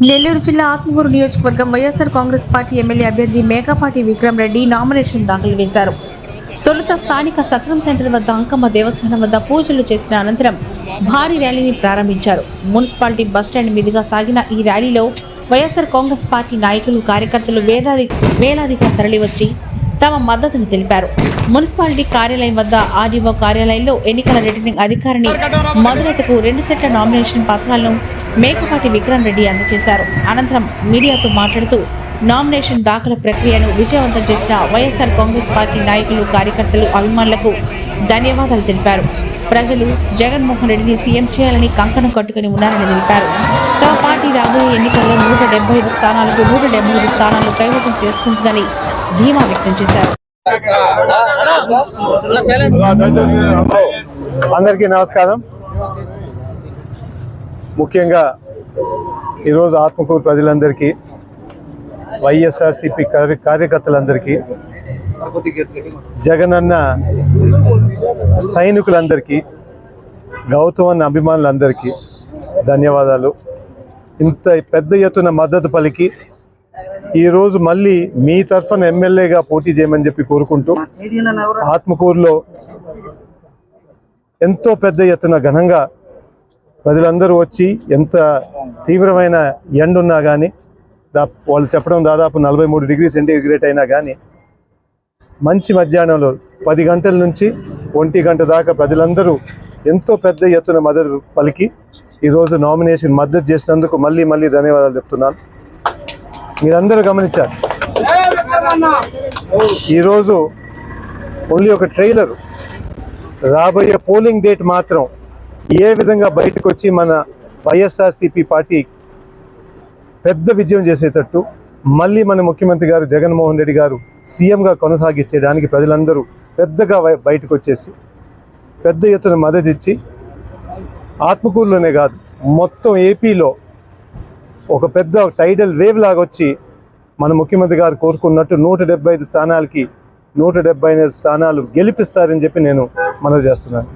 నెల్లూరు జిల్లా ఆత్మకూరు నియోజకవర్గం YSR Congress party MLA అభ్యర్థి మేకపాటి విక్రమ్ రెడ్డి నామినేషన్ దాఖలు చేశారు. తొలుత స్థానిక సత్రం సెంటర్ వద్ద అంకమ్మ దేవస్థానం వద్ద పూజలు చేసిన అనంతరం భారీ ర్యాలీని ప్రారంభించారు. మున్సిపాలిటీ బస్టాండ్ మీదుగా సాగిన ఈ ర్యాలీలో వైఎస్ఆర్ కాంగ్రెస్ పార్టీ నాయకులు, కార్యకర్తలు వేలాదిగా తరలివచ్చి తమ మద్దతును తెలిపారు. మున్సిపాలిటీ కార్యాలయం వద్ద ఆర్డీఓ కార్యాలయంలో ఎన్నికల రిటర్నింగ్ అధికారిని మధురతకు 2 సెట్ల నామినేషన్ పత్రాలను మేకపాటి విక్రమ్ రెడ్డి అందజేశారు. అనంతరం మీడియాతో మాట్లాడుతూ నామినేషన్ దాఖలు ప్రక్రియను విజయవంతం చేసిన వైఎస్ఆర్ కాంగ్రెస్ పార్టీ నాయకులు, కార్యకర్తలు, అభిమానులకు ధన్యవాదాలు తెలిపారు. ప్రజలు జగన్మోహన్ రెడ్డిని సీఎం చేయాలని కంకణం కట్టుకుని ఉన్నారని తెలిపారు. తమ పార్టీ రాబోయే ఎన్నికల్లో 175 స్థానాలకు 175 స్థానాలు కైవసం చేసుకుంటుందని ధీమా వ్యక్తం చేశారు. అందరికీ నమస్కారం. ముఖ్యంగా ఈరోజు ఆత్మకూరు ప్రజలందరికీ, వైఎస్ఆర్సీపీ కార్యకర్తలందరికీ, జగనన్న సైనికులందరికీ, గౌతమ్ అభిమానులందరికీ ధన్యవాదాలు. ఇంత పెద్ద ఎత్తున మద్దతు పలికి ఈరోజు మళ్ళీ మీ తరఫున ఎమ్మెల్యేగా పోటీ చేయమని చెప్పి కోరుకుంటూ, ఆత్మకూరులో ఎంతో పెద్ద ఎత్తున ఘనంగా ప్రజలందరూ వచ్చి, ఎంత తీవ్రమైన ఎండ ఉన్నా కానీ, వాళ్ళు చెప్పడం దాదాపు 43 డిగ్రీ సెంటీగ్రేడ్ అయినా కానీ, మంచి మధ్యాహ్నంలో 10 గంటల నుంచి 1 గంట దాకా ప్రజలందరూ ఎంతో పెద్ద ఎత్తున మద్దతు పలికి ఈరోజు నామినేషన్ మద్దతు చేసినందుకు మళ్ళీ ధన్యవాదాలు చెప్తున్నాను. మీరందరూ గమనించారు, ఈరోజు ఓన్లీ ఒక ట్రైలర్, రాబోయే పోలింగ్ డేట్ మాత్రం ఏ విధంగా బయటకు వచ్చి మన వైఎస్ఆర్సీపీ పార్టీ పెద్ద విజయం చేసేటట్టు, మళ్ళీ మన ముఖ్యమంత్రి గారు జగన్మోహన్ రెడ్డి గారు సీఎంగా కొనసాగించేయడానికి ప్రజలందరూ పెద్దగా బయటకు వచ్చేసి పెద్ద ఎత్తున మద్దతు ఇచ్చి, ఆత్మకూరులోనే కాదు మొత్తం ఏపీలో ఒక పెద్ద టైడల్ వేవ్ లాగా వచ్చి మన ముఖ్యమంత్రి గారు కోరుకున్నట్టు 175 స్థానాలకి 175 స్థానాలు గెలిపిస్తారని చెప్పి నేను మనవి చేస్తున్నాను.